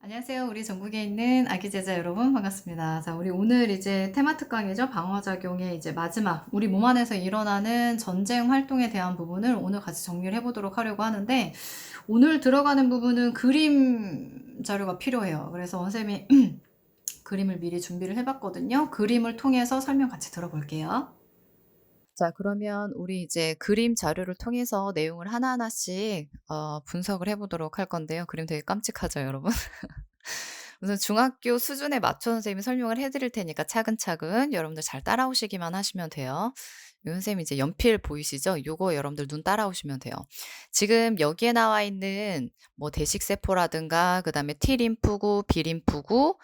안녕하세요. 우리 전국에 있는 아기 제자 여러분 반갑습니다. 자, 우리 오늘 이제 테마 특강이죠. 방어작용의 이제 마지막 우리 몸 안에서 일어나는 전쟁 활동에 대한 부분을 오늘 같이 정리를 해보도록 하려고 하는데, 오늘 들어가는 부분은 그림 자료가 필요해요. 그래서 원쌤이 그림을 미리 준비를 해봤거든요. 그림을 통해서 설명 같이 들어볼게요. 자, 그러면 우리 이제 그림 자료를 통해서 내용을 하나하나씩 분석을 해보도록 할 건데요. 그림 되게 깜찍하죠, 여러분? 우선 중학교 수준에 맞춰 선생님이 설명을 해드릴 테니까 차근차근 여러분들 잘 따라오시기만 하시면 돼요. 요 선생님 이제 연필 보이시죠? 요거 여러분들 눈 따라오시면 돼요. 지금 여기에 나와 있는 뭐 대식세포라든가 그다음에 T림프구, B림프구,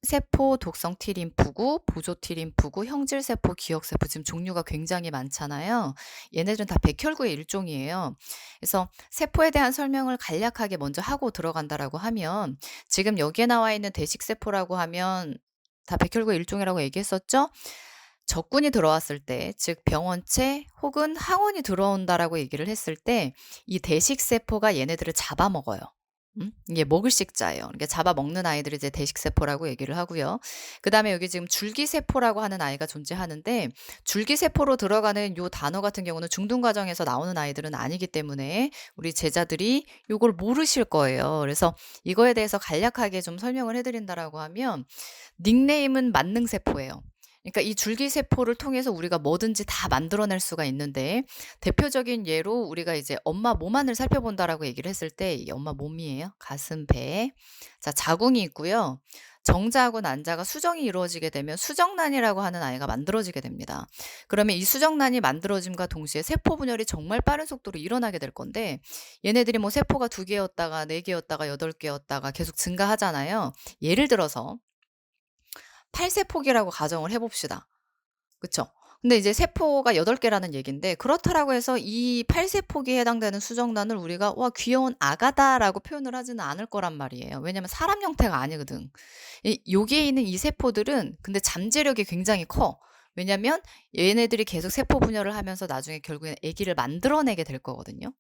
세포 독성 T림프구, 보조 T림프구, 형질세포, 기억세포 지금 종류가 굉장히 많잖아요. 얘네들은 다 백혈구의 일종이에요. 그래서 세포에 대한 설명을 간략하게 먼저 하고 들어간다라고 하면, 지금 여기에 나와 있는 대식세포라고 하면 다 백혈구의 일종이라고 얘기했었죠? 적군이 들어왔을 때, 즉 병원체 혹은 항원이 들어온다라고 얘기를 했을 때 이 대식세포가 얘네들을 잡아먹어요. 이게 먹을 식자예요. 그러니까 잡아먹는 아이들을 이제 대식세포라고 얘기를 하고요. 그다음에 여기 지금 줄기세포라고 하는 아이가 존재하는데, 줄기세포로 들어가는 요 단어 같은 경우는 중등과정에서 나오는 아이들은 아니기 때문에 우리 제자들이 요걸 모르실 거예요. 그래서 이거에 대해서 간략하게 좀 설명을 해드린다라고 하면, 닉네임은 만능세포예요. 그러니까 이 줄기세포를 통해서 우리가 뭐든지 다 만들어낼 수가 있는데, 대표적인 예로 우리가 이제 엄마 몸 안을 살펴본다라고 얘기를 했을 때, 이 엄마 몸이에요. 가슴, 배. 자, 자궁이 있고요. 정자하고 난자가 수정이 이루어지게 되면 수정란이라고 하는 아이가 만들어지게 됩니다. 그러면 이 수정란이 만들어짐과 동시에 세포 분열이 정말 빠른 속도로 일어나게 될 건데, 얘네들이 뭐 세포가 2개였다가 4개였다가 8개였다가 계속 증가하잖아요. 예를 들어서 8세포기라고 가정을 해봅시다. 그쵸? 근데 이제 세포가 8개라는 얘긴데, 그렇다라고 해서 이 8세포기에 해당되는 수정란을 우리가 와 귀여운 아가다라고 표현을 하지는 않을 거란 말이에요. 왜냐면 사람 형태가 아니거든. 여기에 있는 이 세포들은 근데 잠재력이 굉장히 커. 왜냐면 얘네들이 계속 세포 분열을 하면서 나중에 결국엔 아기를 만들어내게 될 거거든요.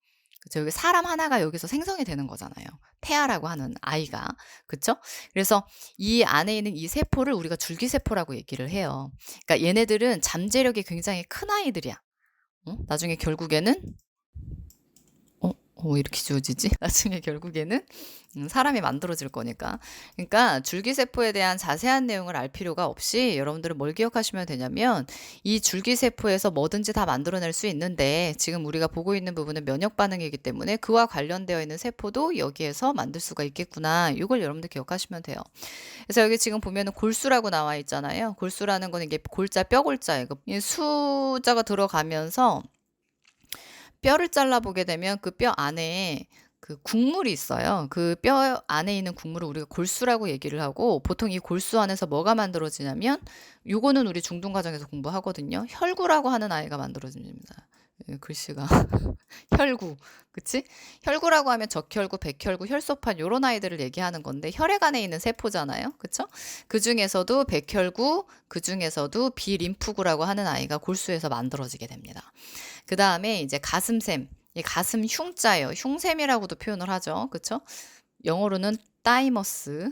그쵸? 여기 사람 하나가 여기서 생성이 되는 거잖아요. 태아라고 하는 아이가. 그쵸? 그래서 이 안에 있는 이 세포를 우리가 줄기세포라고 얘기를 해요. 그러니까 얘네들은 잠재력이 굉장히 큰 아이들이야. 나중에 결국에는 왜 이렇게 지워지지? 나중에 결국에는 사람이 만들어질 거니까. 그러니까 줄기세포에 대한 자세한 내용을 알 필요가 없이 여러분들은 뭘 기억하시면 되냐면, 이 줄기세포에서 뭐든지 다 만들어낼 수 있는데, 지금 우리가 보고 있는 부분은 면역 반응이기 때문에 그와 관련되어 있는 세포도 여기에서 만들 수가 있겠구나. 이걸 여러분들 기억하시면 돼요. 그래서 여기 지금 보면은 골수라고 나와 있잖아요. 골수라는 거는 이게 골자, 뼈골자예요. 이 수자가 들어가면서 뼈를 잘라보게 되면 그 뼈 안에 그 국물이 있어요. 그 뼈 안에 있는 국물을 우리가 골수라고 얘기를 하고, 보통 이 골수 안에서 뭐가 만들어지냐면, 요거는 우리 중등 과정에서 공부하거든요. 혈구라고 하는 아이가 만들어집니다. 글씨가 혈구, 그치? 혈구라고 하면 적혈구, 백혈구, 혈소판 요런 아이들을 얘기하는 건데, 혈액 안에 있는 세포잖아요. 그쵸? 그 중에서도 백혈구, 그 중에서도 비림프구라고 하는 아이가 골수에서 만들어지게 됩니다. 그 다음에 이제 가슴샘, 이 가슴 흉자예요. 흉샘이라고도 표현을 하죠. 그쵸? 영어로는 타이머스.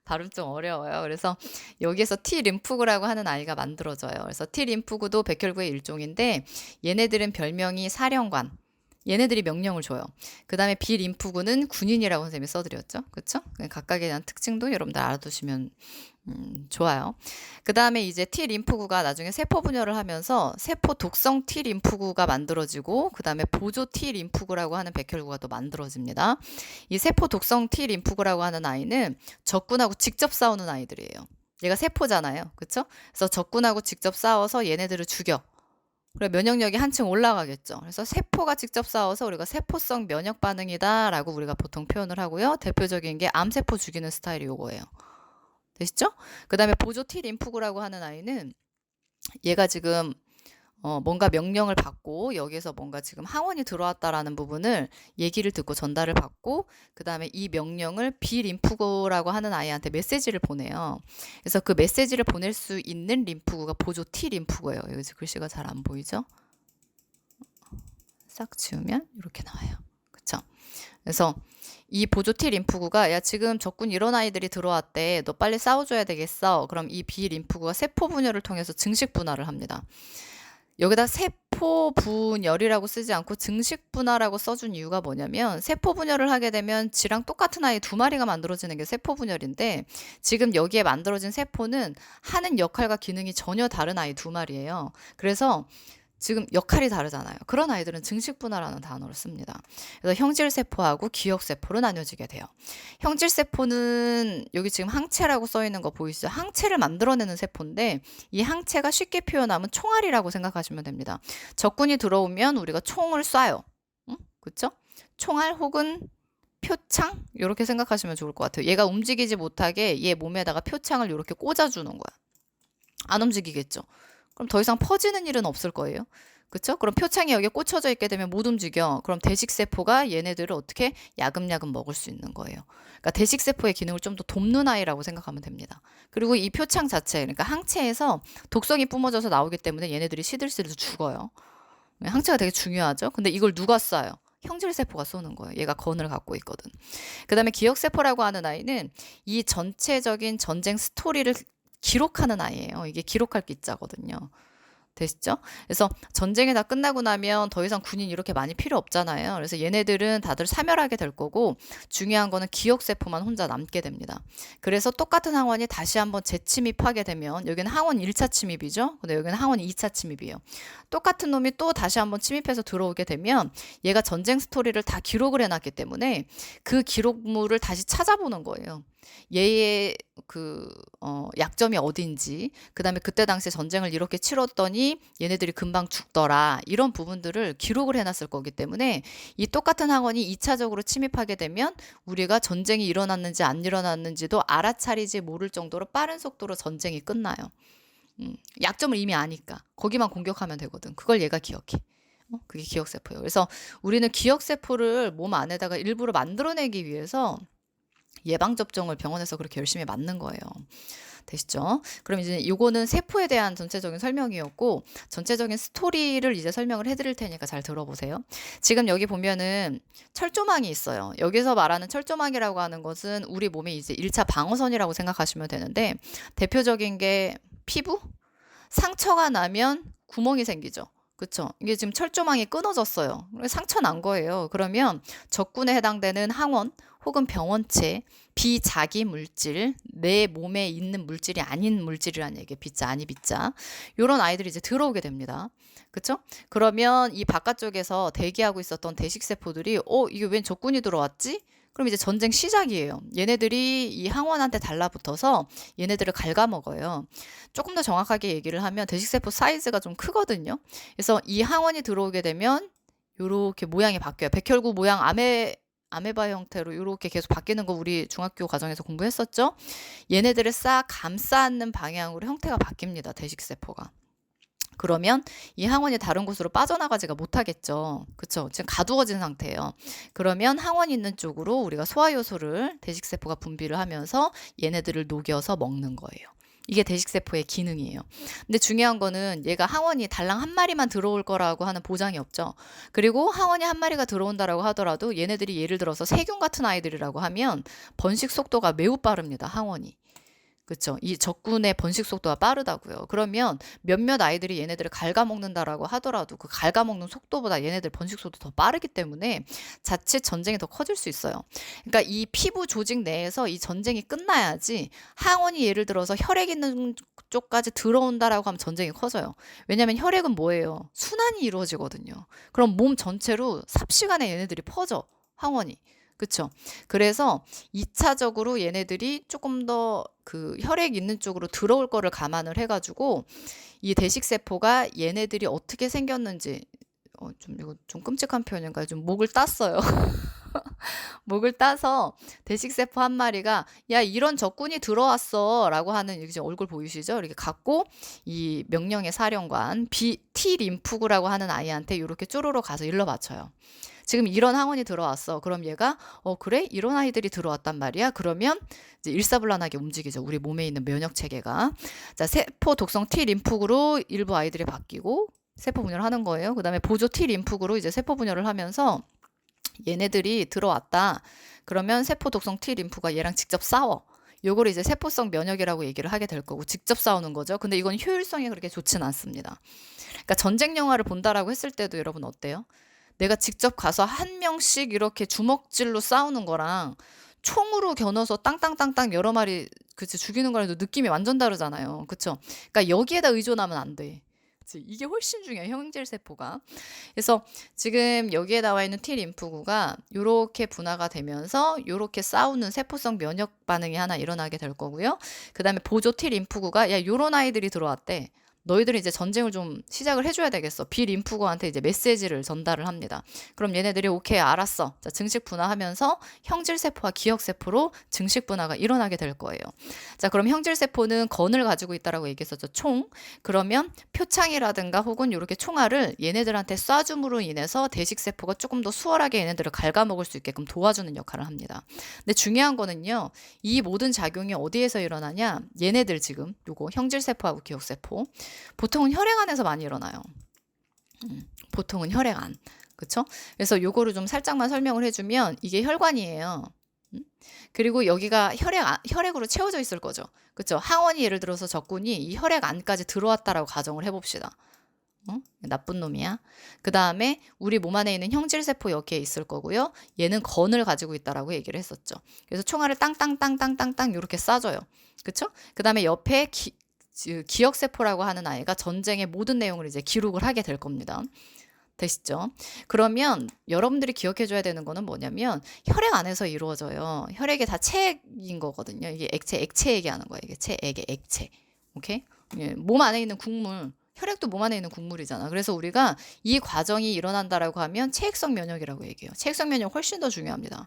발음 좀 어려워요. 그래서 여기에서 T림프구라고 하는 아이가 만들어져요. 그래서 T림프구도 백혈구의 일종인데, 얘네들은 별명이 사령관. 얘네들이 명령을 줘요. 그 다음에 B림프구는 군인이라고 선생님이 써드렸죠. 그쵸? 각각에 대한 특징도 여러분들 알아두시면 좋아요. 그 다음에 이제 T림프구가 나중에 세포 분열을 하면서 세포 독성 T림프구가 만들어지고, 그 다음에 보조 T림프구라고 하는 백혈구가 또 만들어집니다. 이 세포 독성 T림프구라고 하는 아이는 적군하고 직접 싸우는 아이들이에요. 얘가 세포잖아요. 그쵸? 그래서 적군하고 직접 싸워서 얘네들을 죽여. 그래, 면역력이 한층 올라가겠죠. 그래서 세포가 직접 싸워서 우리가 세포성 면역 반응이다라고 우리가 보통 표현을 하고요. 대표적인 게 암세포 죽이는 스타일이 요거예요. 되시죠? 그 다음에 보조 T림프구라고 하는 아이는, 얘가 지금 뭔가 명령을 받고 여기에서 뭔가 지금 항원이 들어왔다라는 부분을 얘기를 듣고 전달을 받고, 그 다음에 이 명령을 B림프구라고 하는 아이한테 메시지를 보내요. 그래서 그 메시지를 보낼 수 있는 림프구가 보조 T림프구예요. 여기 글씨가 잘 안 보이죠? 싹 지우면 이렇게 나와요. 그쵸? 그래서 이 보조 T 림프구가 야 지금 적군 이런 아이들이 들어왔대. 너 빨리 싸워줘야 되겠어. 그럼 이 B 림프구가 세포 분열을 통해서 증식 분할을 합니다. 여기다 세포 분열이라고 쓰지 않고 증식 분할이라고 써준 이유가 뭐냐면 세포 분열을 하게 되면 지랑 똑같은 아이 두 마리가 만들어지는 게 세포 분열인데 지금 여기에 만들어진 세포는 하는 역할과 기능이 전혀 다른 아이 두 마리예요. 그래서 지금 역할이 다르잖아요. 그런 아이들은 증식분화라는 단어를 씁니다. 그래서 형질세포하고 기억세포로 나뉘어지게 돼요. 형질세포는 여기 지금 항체라고 써 있는 거 보이시죠? 항체를 만들어내는 세포인데 이 항체가 쉽게 표현하면 총알이라고 생각하시면 됩니다. 적군이 들어오면 우리가 총을 쏴요. 응? 그쵸? 총알 혹은 표창? 이렇게 생각하시면 좋을 것 같아요. 얘가 움직이지 못하게 얘 몸에다가 표창을 이렇게 꽂아주는 거야. 안 움직이겠죠? 그럼 더 이상 퍼지는 일은 없을 거예요. 그쵸? 그럼 표창이 여기에 꽂혀져 있게 되면 못 움직여. 그럼 대식세포가 얘네들을 어떻게 야금야금 먹을 수 있는 거예요. 그러니까 대식세포의 기능을 좀 더 돕는 아이라고 생각하면 됩니다. 그리고 이 표창 자체, 그러니까 항체에서 독성이 뿜어져서 나오기 때문에 얘네들이 시들시들 죽어요. 항체가 되게 중요하죠. 근데 이걸 누가 쏴요? 형질세포가 쏘는 거예요. 얘가 건을 갖고 있거든. 그 다음에 기억세포라고 하는 아이는 이 전체적인 전쟁 스토리를 기록하는 아이예요. 이게 기록할 기자거든요. 되시죠? 그래서 전쟁이 다 끝나고 나면 더 이상 군인 이렇게 많이 필요 없잖아요. 그래서 얘네들은 다들 사멸하게 될 거고 중요한 거는 기억세포만 혼자 남게 됩니다. 그래서 똑같은 항원이 다시 한번 재침입하게 되면 여기는 항원 1차 침입이죠. 근데 여기는 항원 2차 침입이에요. 똑같은 놈이 또 다시 한번 침입해서 들어오게 되면 얘가 전쟁 스토리를 다 기록을 해놨기 때문에 그 기록물을 다시 찾아보는 거예요. 얘의 약점이 어딘지, 그 다음에 그때 당시에 전쟁을 이렇게 치렀더니 얘네들이 금방 죽더라. 이런 부분들을 기록을 해놨을 거기 때문에 이 똑같은 항원이 2차적으로 침입하게 되면 우리가 전쟁이 일어났는지 안 일어났는지도 알아차리지 모를 정도로 빠른 속도로 전쟁이 끝나요. 약점을 이미 아니까. 거기만 공격하면 되거든. 그걸 얘가 기억해. 그게 기억세포예요. 그래서 우리는 기억세포를 몸 안에다가 일부러 만들어내기 위해서 예방접종을 병원에서 그렇게 열심히 맞는 거예요. 되시죠? 그럼 이제 요거는 세포에 대한 전체적인 설명이었고 전체적인 스토리를 이제 설명을 해드릴 테니까 잘 들어보세요. 지금 여기 보면은 철조망이 있어요. 여기서 말하는 철조망이라고 하는 것은 우리 몸의 이제 1차 방어선이라고 생각하시면 되는데 대표적인 게 피부? 상처가 나면 구멍이 생기죠. 그쵸? 이게 지금 철조망이 끊어졌어요. 상처 난 거예요. 그러면 적군에 해당되는 항원 혹은 병원체, 비자기 물질, 내 몸에 있는 물질이 아닌 물질이라는 얘기예요. 비자, 아니 비자. 요런 아이들이 이제 들어오게 됩니다. 그쵸? 그러면 이 바깥쪽에서 대기하고 있었던 대식세포들이 이게 웬 적군이 들어왔지? 그럼 이제 전쟁 시작이에요. 얘네들이 이 항원한테 달라붙어서 얘네들을 갉아먹어요. 조금 더 정확하게 얘기를 하면 대식세포 사이즈가 좀 크거든요. 그래서 이 항원이 들어오게 되면 요렇게 모양이 바뀌어요. 백혈구 모양 아메바 형태로 이렇게 계속 바뀌는 거 우리 중학교 과정에서 공부했었죠? 얘네들을 싹 감싸 안는 방향으로 형태가 바뀝니다. 대식세포가. 그러면 이 항원이 다른 곳으로 빠져나가지가 못하겠죠. 그쵸? 지금 가두어진 상태예요. 그러면 항원이 있는 쪽으로 우리가 소화효소를 대식세포가 분비를 하면서 얘네들을 녹여서 먹는 거예요. 이게 대식세포의 기능이에요. 근데 중요한 거는 얘가 항원이 달랑 한 마리만 들어올 거라고 하는 보장이 없죠. 그리고 항원이 한 마리가 들어온다라고 하더라도 얘네들이 예를 들어서 세균 같은 아이들이라고 하면 번식 속도가 매우 빠릅니다. 항원이. 그쵸? 이 적군의 번식 속도가 빠르다고요. 그러면 몇몇 아이들이 얘네들을 갉아먹는다라고 하더라도 그 갉아먹는 속도보다 얘네들 번식 속도 더 빠르기 때문에 자칫 전쟁이 더 커질 수 있어요. 그러니까 이 피부 조직 내에서 이 전쟁이 끝나야지 항원이 예를 들어서 혈액 있는 쪽까지 들어온다라고 하면 전쟁이 커져요. 왜냐하면 혈액은 뭐예요? 순환이 이루어지거든요. 그럼 몸 전체로 삽시간에 얘네들이 퍼져. 항원이. 그쵸? 그래서 2차적으로 얘네들이 조금 더 그 혈액 있는 쪽으로 들어올 거를 감안을 해가지고 이 대식세포가 얘네들이 어떻게 생겼는지 이거 좀 끔찍한 표현인가요? 좀 목을 땄어요. 목을 따서 대식세포 한 마리가 야 이런 적군이 들어왔어 라고 하는 이제 얼굴 보이시죠? 이렇게 갖고 이 명령의 사령관 T 림프구라고 하는 아이한테 이렇게 쪼로로 가서 일러 바쳐요. 지금 이런 항원이 들어왔어. 그럼 얘가 그래? 이런 아이들이 들어왔단 말이야. 그러면 이제 일사불란하게 움직이죠. 우리 몸에 있는 면역 체계가. 자, 세포 독성 T 림프구로 일부 아이들이 바뀌고 세포 분열을 하는 거예요. 그다음에 보조 T 림프구로 이제 세포 분열을 하면서 얘네들이 들어왔다. 그러면 세포 독성 T 림프가 얘랑 직접 싸워. 요거를 이제 세포성 면역이라고 얘기를 하게 될 거고 직접 싸우는 거죠. 근데 이건 효율성이 그렇게 좋지는 않습니다. 그러니까 전쟁 영화를 본다라고 했을 때도 여러분 어때요? 내가 직접 가서 한 명씩 이렇게 주먹질로 싸우는 거랑 총으로 겨눠서 땅땅땅땅 여러 마리 그치 죽이는 거랑도 느낌이 완전 다르잖아요. 그쵸? 그러니까 여기에다 의존하면 안 돼. 그치? 이게 훨씬 중요해, 형질 세포가. 그래서 지금 여기에 나와 있는 T 림프구가 요렇게 분화가 되면서 요렇게 싸우는 세포성 면역 반응이 하나 일어나게 될 거고요. 그다음에 보조 T 림프구가 야 요런 아이들이 들어왔대. 너희들이 이제 전쟁을 좀 시작을 해줘야 되겠어. B 림프구한테 이제 메시지를 전달을 합니다. 그럼 얘네들이 오케이 알았어. 자, 증식 분화하면서 형질 세포와 기억 세포로 증식 분화가 일어나게 될 거예요. 자, 그럼 형질 세포는 건을 가지고 있다라고 얘기했었죠. 총. 그러면 표창이라든가 혹은 이렇게 총알을 얘네들한테 쏴줌으로 인해서 대식 세포가 조금 더 수월하게 얘네들을 갉아먹을 수 있게끔 도와주는 역할을 합니다. 근데 중요한 거는요. 이 모든 작용이 어디에서 일어나냐? 얘네들 지금 요거 형질 세포하고 기억 세포. 보통은 혈액안에서 많이 일어나요. 보통은 혈액안. 그쵸? 그래서 요거를 좀 살짝만 설명을 해주면 이게 혈관이에요. 그리고 여기가 혈액으로 채워져 있을 거죠. 그쵸? 항원이 예를 들어서 적군이 이 혈액 안까지 들어왔다라고 가정을 해봅시다. 나쁜 놈이야. 그 다음에 우리 몸 안에 있는 형질세포 여기에 있을 거고요. 얘는 건을 가지고 있다라고 얘기를 했었죠. 그래서 총알을 땅땅땅땅땅땅 이렇게 쏴줘요. 그쵸? 그 다음에 옆에 기억세포라고 하는 아이가 전쟁의 모든 내용을 이제 기록을 하게 될 겁니다. 되시죠? 그러면 여러분들이 기억해줘야 되는 거는 뭐냐면 혈액 안에서 이루어져요. 혈액이 다 체액인 거거든요. 이게 액체 얘기하는 거예요. 이게 체액의 액체. 오케이? 예, 몸 안에 있는 국물. 혈액도 몸 안에 있는 국물이잖아. 그래서 우리가 이 과정이 일어난다라고 하면 체액성 면역이라고 얘기해요. 체액성 면역 훨씬 더 중요합니다.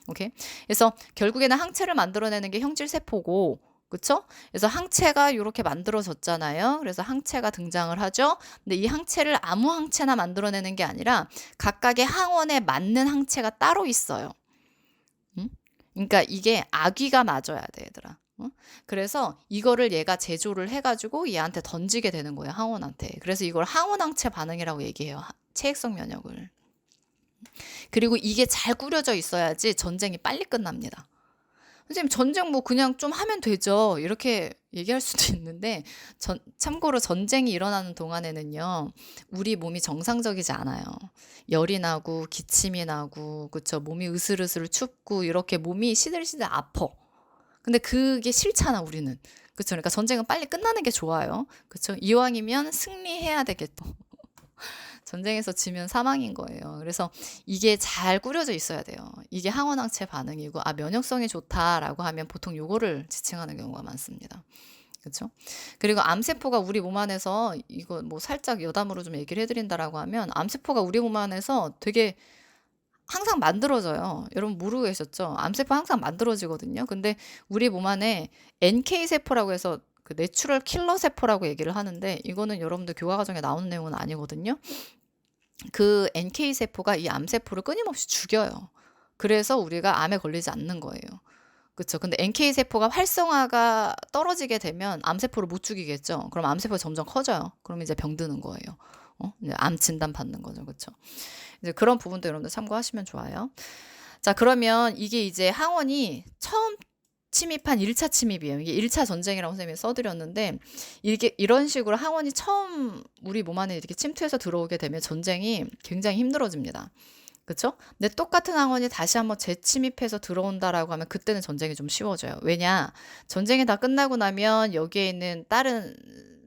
오케이? 그래서 결국에는 항체를 만들어내는 게 형질세포고 그쵸? 그래서 항체가 이렇게 만들어졌잖아요. 그래서 항체가 등장을 하죠. 근데 이 항체를 아무 항체나 만들어내는 게 아니라 각각의 항원에 맞는 항체가 따로 있어요. 그러니까 이게 아귀가 맞아야 돼, 얘들아. 그래서 이거를 얘가 제조를 해가지고 얘한테 던지게 되는 거예요, 항원한테. 그래서 이걸 항원항체 반응이라고 얘기해요, 체액성 면역을. 그리고 이게 잘 꾸려져 있어야지 전쟁이 빨리 끝납니다. 선생님 전쟁 뭐 그냥 좀 하면 되죠. 이렇게 얘기할 수도 있는데 참고로 전쟁이 일어나는 동안에는요. 우리 몸이 정상적이지 않아요. 열이 나고 기침이 나고 그쵸 몸이 으슬으슬 춥고 이렇게 몸이 시들시들 아파. 근데 그게 싫잖아 우리는. 그쵸 그러니까 전쟁은 빨리 끝나는 게 좋아요. 그쵸 이왕이면 승리해야 되겠다. 전쟁에서 지면 사망인 거예요. 그래서 이게 잘 꾸려져 있어야 돼요. 이게 항원항체 반응이고 면역성이 좋다라고 하면 보통 요거를 지칭하는 경우가 많습니다. 그렇죠? 그리고 암세포가 우리 몸 안에서 이거 뭐 살짝 여담으로 좀 얘기를 해드린다라고 하면 암세포가 우리 몸 안에서 되게 항상 만들어져요. 여러분 모르고 계셨죠? 암세포 항상 만들어지거든요. 근데 우리 몸 안에 NK세포라고 해서 그 내추럴 킬러 세포라고 얘기를 하는데 이거는 여러분들 교과과정에 나오는 내용은 아니거든요. 그 NK세포가 이 암세포를 끊임없이 죽여요. 그래서 우리가 암에 걸리지 않는 거예요. 그쵸? 근데 NK세포가 활성화가 떨어지게 되면 암세포를 못 죽이겠죠? 그럼 암세포가 점점 커져요. 그럼 이제 병드는 거예요. 이제 암 진단 받는 거죠. 그쵸? 이제 그런 부분도 여러분들 참고하시면 좋아요. 자, 그러면 이게 이제 항원이 처음 침입한 1차 침입이에요. 이게 1차 전쟁이라고 선생님이 써드렸는데 이게 이런 식으로 항원이 처음 우리 몸 안에 이렇게 침투해서 들어오게 되면 전쟁이 굉장히 힘들어집니다. 그쵸? 근데 똑같은 항원이 다시 한번 재침입해서 들어온다라고 하면 그때는 전쟁이 좀 쉬워져요. 왜냐? 전쟁이 다 끝나고 나면 여기에 있는 다른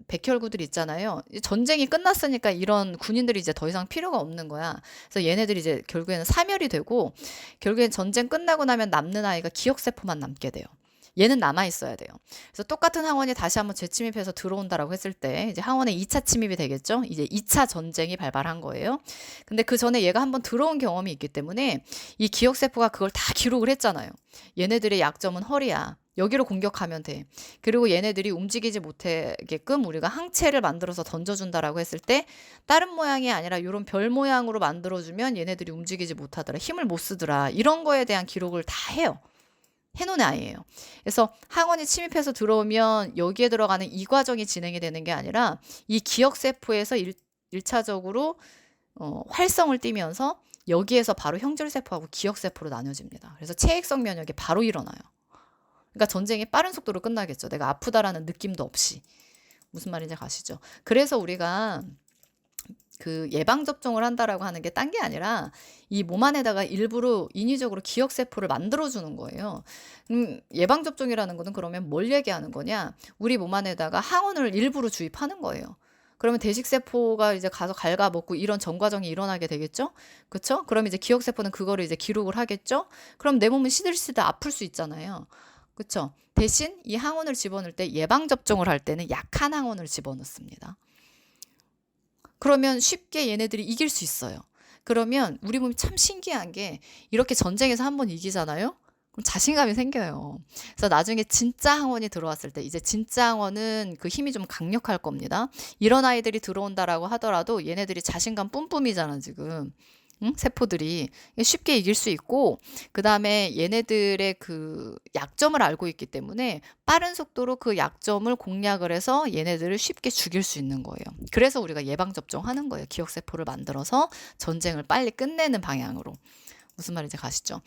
백혈구들이 있잖아요. 전쟁이 끝났으니까 이런 군인들이 이제 더 이상 필요가 없는 거야. 그래서 얘네들이 이제 결국에는 사멸이 되고 결국엔 전쟁 끝나고 나면 남는 아이가 기억세포만 남게 돼요. 얘는 남아 있어야 돼요. 그래서 똑같은 항원이 다시 한번 재침입해서 들어온다라고 했을 때 이제 항원의 2차 침입이 되겠죠. 이제 2차 전쟁이 발발한 거예요. 근데 그 전에 얘가 한번 들어온 경험이 있기 때문에 이 기억세포가 그걸 다 기록을 했잖아요. 얘네들의 약점은 허리야. 여기로 공격하면 돼. 그리고 얘네들이 움직이지 못하게끔 우리가 항체를 만들어서 던져준다라고 했을 때 다른 모양이 아니라 이런 별 모양으로 만들어주면 얘네들이 움직이지 못하더라. 힘을 못 쓰더라. 이런 거에 대한 기록을 다 해요. 해놓은 아이예요. 그래서 항원이 침입해서 들어오면 여기에 들어가는 이 과정이 진행이 되는 게 아니라 이 기억세포에서 1차적으로 활성을 띠면서 여기에서 바로 형질세포하고 기억세포로 나눠집니다. 그래서 체액성 면역이 바로 일어나요. 그러니까 전쟁이 빠른 속도로 끝나겠죠. 내가 아프다라는 느낌도 없이. 무슨 말인지 가시죠? 그래서 우리가 그 예방접종을 한다라고 하는 게 딴 게 아니라 이 몸 안에다가 일부러 인위적으로 기억세포를 만들어주는 거예요. 예방접종이라는 거는 그러면 뭘 얘기하는 거냐? 우리 몸 안에다가 항원을 일부러 주입하는 거예요. 그러면 대식세포가 이제 가서 갉아먹고 이런 전 과정이 일어나게 되겠죠? 그쵸? 그럼 이제 기억세포는 그거를 이제 기록을 하겠죠? 그럼 내 몸은 시들시들 아플 수 있잖아요. 그쵸? 대신 이 항원을 집어넣을 때 예방접종을 할 때는 약한 항원을 집어넣습니다. 그러면 쉽게 얘네들이 이길 수 있어요. 그러면 우리 몸이 참 신기한 게 이렇게 전쟁에서 한번 이기잖아요? 그럼 자신감이 생겨요. 그래서 나중에 진짜 항원이 들어왔을 때 이제 진짜 항원은 그 힘이 좀 강력할 겁니다. 이런 아이들이 들어온다라고 하더라도 얘네들이 자신감 뿜뿜이잖아 지금. 응? 세포들이 쉽게 이길 수 있고 그다음에 얘네들의 그 약점을 알고 있기 때문에 빠른 속도로 그 약점을 공략을 해서 얘네들을 쉽게 죽일 수 있는 거예요. 그래서 우리가 예방접종하는 거예요. 기억세포를 만들어서 전쟁을 빨리 끝내는 방향으로. 무슨 말인지 가시죠?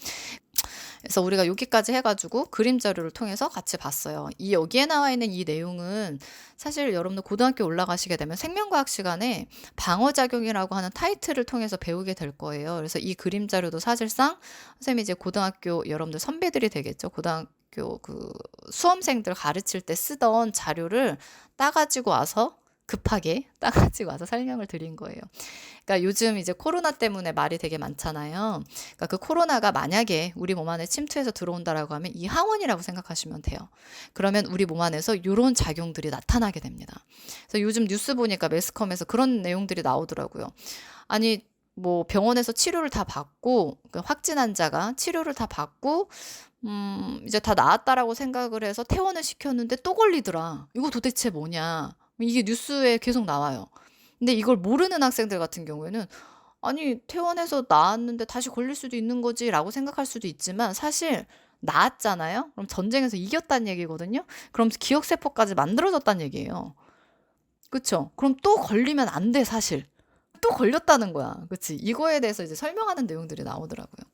그래서 우리가 여기까지 해가지고 그림 자료를 통해서 같이 봤어요. 이 여기에 나와 있는 이 내용은 사실 여러분들 고등학교 올라가시게 되면 생명과학 시간에 방어작용이라고 하는 타이틀을 통해서 배우게 될 거예요. 그래서 이 그림 자료도 사실상 선생님이 이제 고등학교 여러분들 선배들이 되겠죠. 고등학교 그 수험생들 가르칠 때 쓰던 자료를 따가지고 와서 급하게 따가지고 와서 설명을 드린 거예요. 그러니까 요즘 이제 코로나 때문에 말이 되게 많잖아요. 그러니까 그 코로나가 만약에 우리 몸 안에 침투해서 들어온다라고 하면 이 항원이라고 생각하시면 돼요. 그러면 우리 몸 안에서 이런 작용들이 나타나게 됩니다. 그래서 요즘 뉴스 보니까 매스컴에서 그런 내용들이 나오더라고요. 아니 뭐 병원에서 치료를 다 받고 그 확진 환자가 치료를 다 받고 이제 다 나았다라고 생각을 해서 퇴원을 시켰는데 또 걸리더라. 이거 도대체 뭐냐? 이게 뉴스에 계속 나와요. 근데 이걸 모르는 학생들 같은 경우에는 아니 퇴원해서 나았는데 다시 걸릴 수도 있는 거지라고 생각할 수도 있지만 사실 나았잖아요. 그럼 전쟁에서 이겼다는 얘기거든요. 그럼 기억세포까지 만들어졌다는 얘기예요. 그쵸? 그럼 또 걸리면 안 돼, 사실. 또 걸렸다는 거야. 그치? 이거에 대해서 이제 설명하는 내용들이 나오더라고요.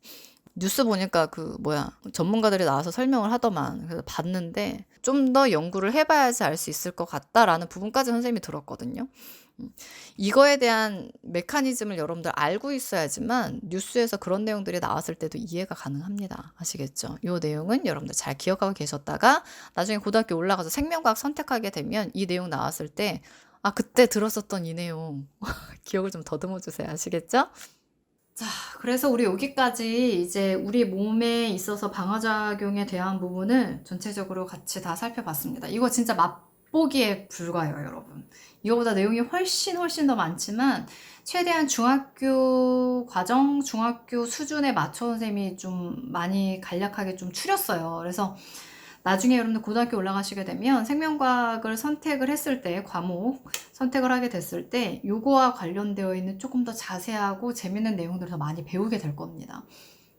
뉴스 보니까 그 뭐야 전문가들이 나와서 설명을 하더만. 그래서 봤는데 좀 더 연구를 해봐야지 알 수 있을 것 같다라는 부분까지 선생님이 들었거든요. 이거에 대한 메커니즘을 여러분들 알고 있어야지만 뉴스에서 그런 내용들이 나왔을 때도 이해가 가능합니다. 아시겠죠? 이 내용은 여러분들 잘 기억하고 계셨다가 나중에 고등학교 올라가서 생명과학 선택하게 되면 이 내용 나왔을 때 아, 그때 들었었던 이 내용 기억을 좀 더듬어 주세요. 아시겠죠? 자, 그래서 우리 여기까지 이제 우리 몸에 있어서 방어작용에 대한 부분을 전체적으로 같이 다 살펴봤습니다. 이거 진짜 맛보기에 불과해요, 여러분. 이거보다 내용이 훨씬 더 많지만 최대한 중학교 과정, 중학교 수준에 맞춰 선생님이 좀 많이 간략하게 좀 추렸어요. 그래서 나중에 여러분들 고등학교 올라가시게 되면 생명과학을 선택을 했을 때 과목 선택을 하게 됐을 때 요거와 관련되어 있는 조금 더 자세하고 재밌는 내용들을 더 많이 배우게 될 겁니다.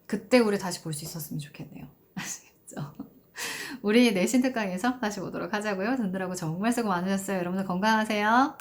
그때 우리 다시 볼 수 있었으면 좋겠네요. 아시겠죠? 우리 내신 특강에서 다시 보도록 하자고요. 듣느라고 정말 수고 많으셨어요. 여러분들 건강하세요.